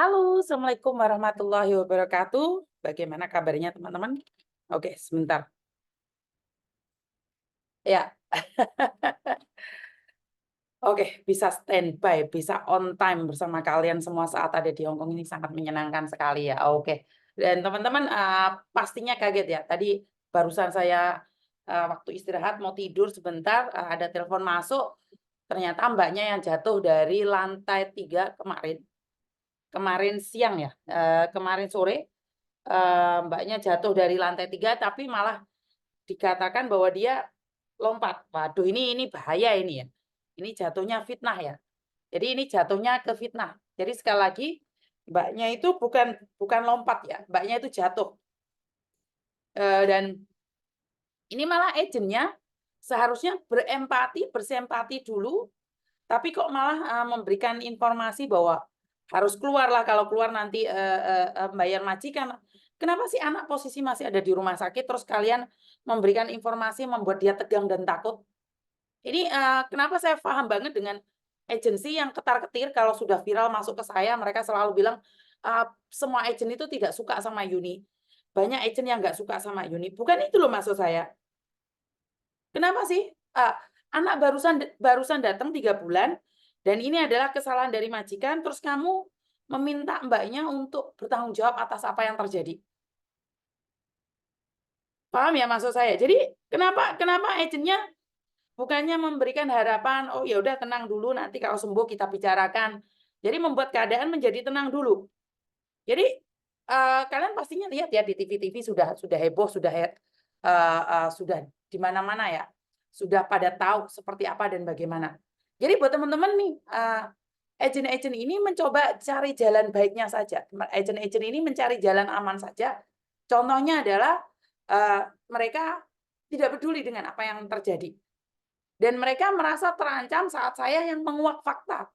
Halo, Assalamualaikum warahmatullahi wabarakatuh. Bagaimana kabarnya teman-teman? Oke, sebentar. Ya, oke, bisa standby, bisa on time bersama kalian semua saat ada di Hongkong ini sangat menyenangkan sekali ya. Oke, dan teman-teman pastinya kaget ya. Tadi barusan saya waktu istirahat mau tidur sebentar, ada telepon masuk. Ternyata mbaknya yang jatuh dari lantai 3 kemarin siang ya, kemarin sore. Mbaknya jatuh dari lantai 3 tapi malah dikatakan bahwa dia lompat. Waduh, ini bahaya ini ya. Ini jatuhnya fitnah ya. Jadi ini jatuhnya ke fitnah. Jadi sekali lagi mbaknya itu bukan bukan lompat ya, mbaknya itu jatuh. Dan ini malah agentnya seharusnya berempati, bersempati dulu, tapi kok malah memberikan informasi bahwa harus keluar lah, kalau keluar nanti bayar majikan. Kenapa sih anak posisi masih ada di rumah sakit, terus kalian memberikan informasi membuat dia tegang dan takut? Ini kenapa saya paham banget dengan agensi yang ketar-ketir kalau sudah viral masuk ke saya, mereka selalu bilang, semua agen itu tidak suka sama Yuni. Banyak agen yang nggak suka sama Yuni. Bukan itu loh maksud saya. Kenapa sih? Anak barusan datang 3 bulan, dan ini adalah kesalahan dari majikan, terus kamu meminta mbaknya untuk bertanggung jawab atas apa yang terjadi. Paham ya maksud saya? Jadi kenapa kenapa agennya bukannya memberikan harapan, "Oh ya udah tenang dulu, nanti kalau sembuh kita bicarakan." Jadi membuat keadaan menjadi tenang dulu. Jadi, kalian pastinya lihat ya di TV-TV sudah heboh, sudah di mana-mana ya, sudah pada tahu seperti apa dan bagaimana. Jadi buat teman-teman nih, agen-agen ini mencoba cari jalan baiknya saja. Agen-agen ini mencari jalan aman saja. Contohnya adalah, mereka tidak peduli dengan apa yang terjadi. Dan mereka merasa terancam saat saya yang menguak fakta.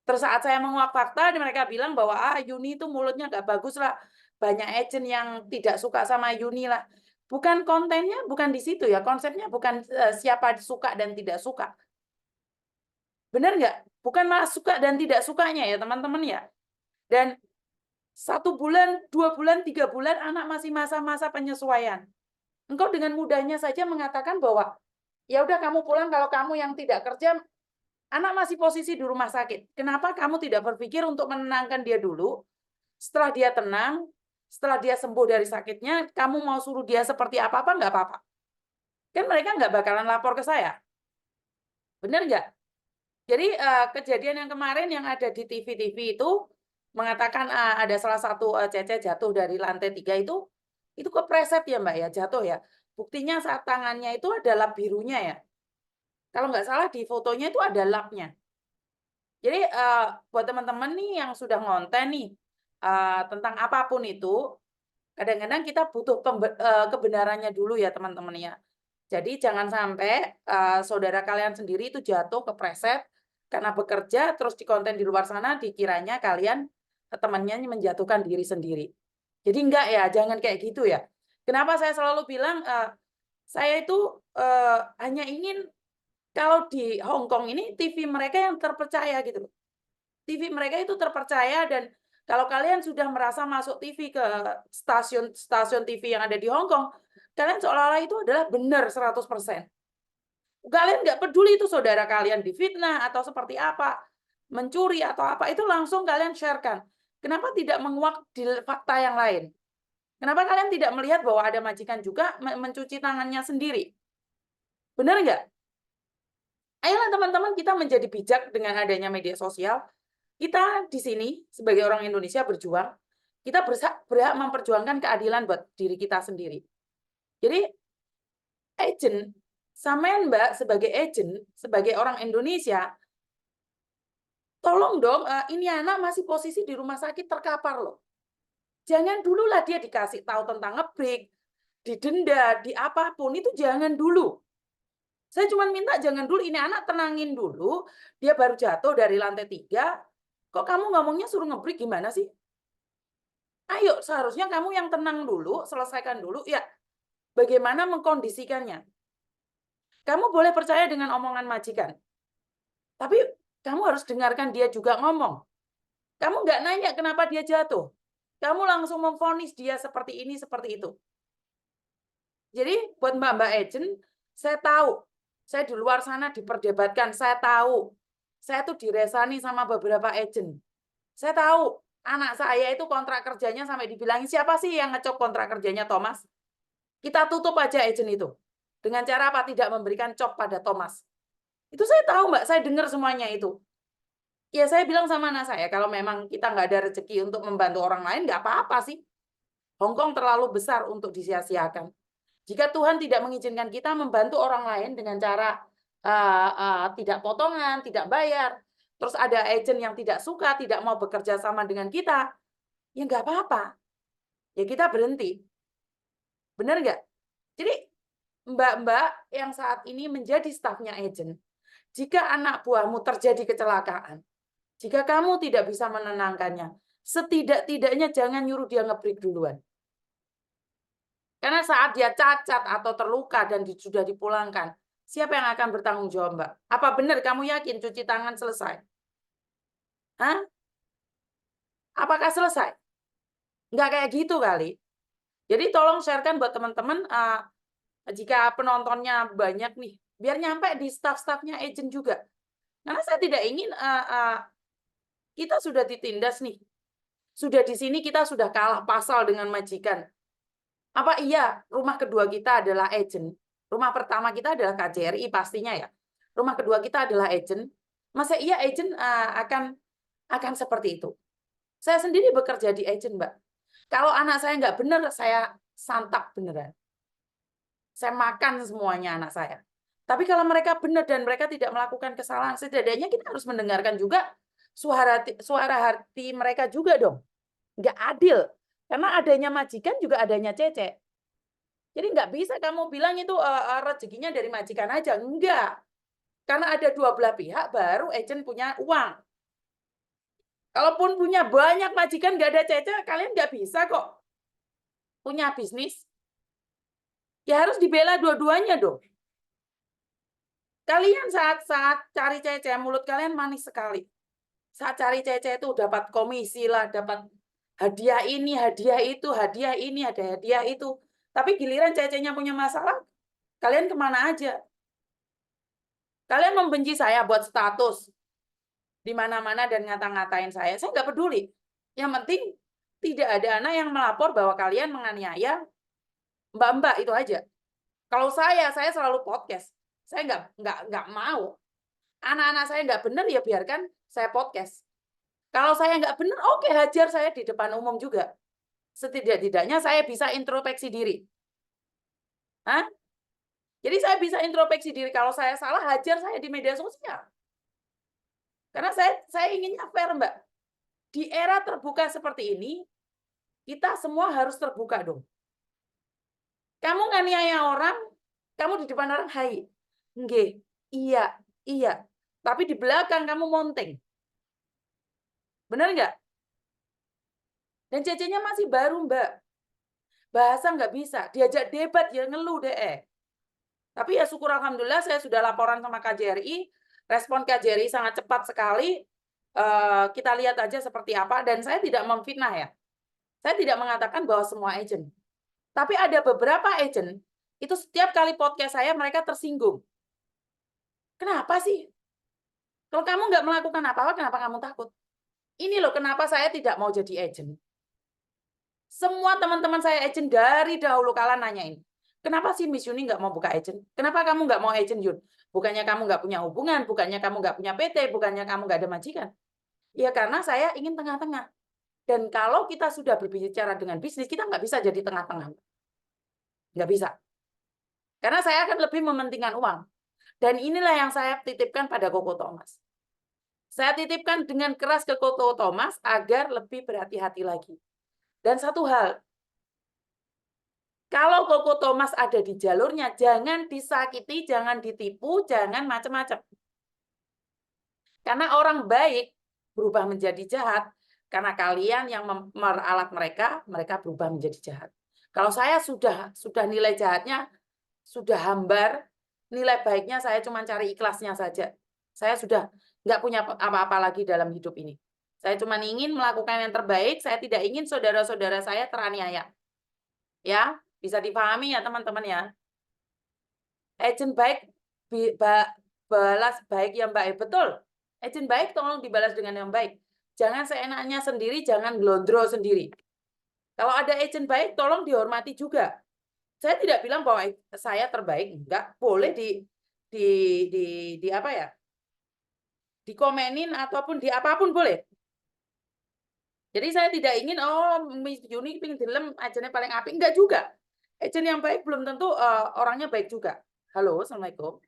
Terus saat saya menguak fakta, mereka bilang bahwa, Yuni itu mulutnya nggak bagus lah, banyak agent yang tidak suka sama Yuni lah. Bukan kontennya, bukan di situ ya, konsepnya bukan, siapa suka dan tidak suka. Benar nggak? Bukan malah suka dan tidak sukanya ya teman-teman ya. Dan 1 bulan, 2 bulan, 3 bulan anak masih masa-masa penyesuaian. Engkau dengan mudahnya saja mengatakan bahwa, "Ya udah kamu pulang kalau kamu yang tidak kerja." Anak masih posisi di rumah sakit. Kenapa kamu tidak berpikir untuk menenangkan dia dulu? Setelah dia tenang, setelah dia sembuh dari sakitnya, kamu mau suruh dia seperti apa-apa, nggak apa-apa. Kan mereka nggak bakalan lapor ke saya. Benar nggak? Jadi kejadian yang kemarin yang ada di TV-TV itu mengatakan ada salah satu Cece jatuh dari lantai 3 itu kepleset ya Mbak ya, jatuh ya. Buktinya saat tangannya itu ada lap birunya ya. Kalau nggak salah di fotonya itu ada lapnya. Jadi, buat teman-teman nih yang sudah ngonten nih, tentang apapun itu, kadang-kadang kita butuh kebenarannya dulu ya teman-teman ya. Jadi jangan sampai, saudara kalian sendiri itu jatuh kepleset karena bekerja, terus di konten di luar sana dikiranya kalian, temannya menjatuhkan diri sendiri. Jadi enggak ya, jangan kayak gitu ya. Kenapa saya selalu bilang, saya itu, hanya ingin kalau di Hong Kong ini TV mereka yang terpercaya gitu loh. TV mereka itu terpercaya, dan kalau kalian sudah merasa masuk TV ke stasiun TV yang ada di Hong Kong, kalian seolah-olah itu adalah benar 100%. Kalian nggak peduli itu saudara kalian difitnah atau seperti apa, mencuri atau apa, itu langsung kalian share-kan. Kenapa tidak menguak di fakta yang lain? Kenapa kalian tidak melihat bahwa ada majikan juga mencuci tangannya sendiri? Benar nggak? Ayolah teman-teman kita menjadi bijak dengan adanya media sosial. Kita di sini sebagai orang Indonesia berjuang, kita berhak memperjuangkan keadilan buat diri kita sendiri. Jadi agent, sampean Mbak sebagai agent, sebagai orang Indonesia, tolong dong, ini anak masih posisi di rumah sakit terkapar loh. Jangan dululah dia dikasih tahu tentang ngebreak, didenda, di apapun, itu jangan dulu. Saya cuma minta jangan dulu, ini anak tenangin dulu, dia baru jatuh dari lantai 3, kok kamu ngomongnya suruh ngebreak gimana sih? Ayo, seharusnya kamu yang tenang dulu, selesaikan dulu, ya bagaimana mengkondisikannya. Kamu boleh percaya dengan omongan majikan, tapi kamu harus dengarkan dia juga ngomong. Kamu nggak nanya kenapa dia jatuh. Kamu langsung memvonis dia seperti ini, seperti itu. Jadi buat mbak-mbak agent, saya tahu. Saya di luar sana diperdebatkan, saya tahu. Saya tuh diresani sama beberapa agent. Saya tahu anak saya itu kontrak kerjanya sampai dibilangin, siapa sih yang ngecop kontrak kerjanya Thomas? Kita tutup aja agent itu. Dengan cara apa? Tidak memberikan cop pada Thomas. Itu saya tahu, Mbak. Saya dengar semuanya itu. Ya, saya bilang sama anak saya, kalau memang kita nggak ada rezeki untuk membantu orang lain, nggak apa-apa sih. Hong Kong terlalu besar untuk disia-siakan. Jika Tuhan tidak mengizinkan kita membantu orang lain dengan cara tidak potongan, tidak bayar, terus ada agent yang tidak suka, tidak mau bekerja sama dengan kita, ya nggak apa-apa. Ya kita berhenti. Benar nggak? Jadi mbak-mbak yang saat ini menjadi stafnya agent, jika anak buahmu terjadi kecelakaan, jika kamu tidak bisa menenangkannya, setidak-tidaknya jangan nyuruh dia ngebreak duluan. Karena saat dia cacat atau terluka dan sudah dipulangkan, siapa yang akan bertanggung jawab, Mbak? Apa benar kamu yakin cuci tangan selesai? Hah? Apakah selesai? Nggak kayak gitu kali. Jadi tolong sharekan buat teman-teman, jika penontonnya banyak nih, biar nyampe di staff-staffnya agent juga. Karena saya tidak ingin kita sudah ditindas nih. Sudah di sini kita sudah kalah pasal dengan majikan. Apa iya rumah kedua kita adalah agent? Rumah pertama kita adalah KJRI pastinya ya. Rumah kedua kita adalah agent. Masa iya agent akan seperti itu? Saya sendiri bekerja di agent, Mbak. Kalau anak saya nggak benar, saya santap beneran. Saya makan semuanya anak saya. Tapi kalau mereka benar dan mereka tidak melakukan kesalahan, setidaknya kita harus mendengarkan juga suara hati mereka juga dong. Nggak adil. Karena adanya majikan juga adanya cece. Jadi nggak bisa kamu bilang itu rezekinya dari majikan aja. Enggak. Karena ada dua belah pihak, baru agent punya uang. Kalaupun punya banyak majikan, nggak ada cece, kalian nggak bisa kok punya bisnis. Ya harus dibela dua-duanya dong. Kalian saat cari cece, mulut kalian manis sekali. Saat cari cece itu dapat komisi lah, dapat hadiah ini, hadiah itu, hadiah ini, ada hadiah itu. Tapi giliran cecenya punya masalah, kalian kemana aja? Kalian membenci saya buat status di mana-mana dan ngata-ngatain saya nggak peduli. Yang penting tidak ada anak yang melapor bahwa kalian menganiaya mbak-mbak, itu aja. Kalau saya selalu podcast. Saya nggak mau. Anak-anak saya nggak benar, ya biarkan saya podcast. Kalau saya nggak benar, oke, hajar saya di depan umum juga. Setidak-tidaknya saya bisa introspeksi diri. Hah? Jadi saya bisa introspeksi diri. Kalau saya salah, hajar saya di media sosial. Karena saya inginnya fair, Mbak. Di era terbuka seperti ini, kita semua harus terbuka dong. Kamu nganiaya orang, kamu di depan orang, hai, nggih, iya, iya. Tapi di belakang kamu monteng. Benar nggak? Dan cecenya masih baru, Mbak. Bahasa nggak bisa. Diajak debat, ya ngeluh deh. Tapi ya syukur alhamdulillah saya sudah laporan sama KJRI. Respon KJRI sangat cepat sekali. Kita lihat aja seperti apa. Dan saya tidak memfitnah ya. Saya tidak mengatakan bahwa semua agent. Tapi ada beberapa agent, itu setiap kali podcast saya, mereka tersinggung. Kenapa sih? Kalau kamu nggak melakukan apa-apa, kenapa kamu takut? Ini loh kenapa saya tidak mau jadi agent. Semua teman-teman saya agent dari dahulu kala nanyain, kenapa sih Miss Yuni nggak mau buka agent? Kenapa kamu nggak mau agent, Yun? Bukannya kamu nggak punya hubungan, bukannya kamu nggak punya PT, bukannya kamu nggak ada majikan. Ya karena saya ingin tengah-tengah. Dan kalau kita sudah berbicara dengan bisnis, kita nggak bisa jadi tengah-tengah. Nggak bisa. Karena saya akan lebih mementingkan uang. Dan inilah yang saya titipkan pada Koko Thomas. Saya titipkan dengan keras ke Koko Thomas agar lebih berhati-hati lagi. Dan satu hal, kalau Koko Thomas ada di jalurnya, jangan disakiti, jangan ditipu, jangan macam-macam. Karena orang baik berubah menjadi jahat, karena kalian yang meralat mereka, mereka berubah menjadi jahat. Kalau saya sudah nilai jahatnya, sudah hambar, nilai baiknya saya cuma cari ikhlasnya saja. Saya sudah nggak punya apa-apa lagi dalam hidup ini. Saya cuma ingin melakukan yang terbaik, saya tidak ingin saudara-saudara saya teraniaya. Ya, bisa dipahami ya teman-teman ya. Agent baik balas baik yang baik, betul. Agent baik tolong dibalas dengan yang baik. Jangan seenaknya sendiri, jangan glondro sendiri. Kalau ada agent baik, tolong dihormati juga. Saya tidak bilang bahwa saya terbaik, enggak. Boleh di di di apa ya? Dikomenin ataupun di apapun boleh. Jadi saya tidak ingin, oh Miss Yuni ping dilem agennya paling apik, enggak juga. Agent yang baik belum tentu orangnya baik juga. Halo, Assalamualaikum.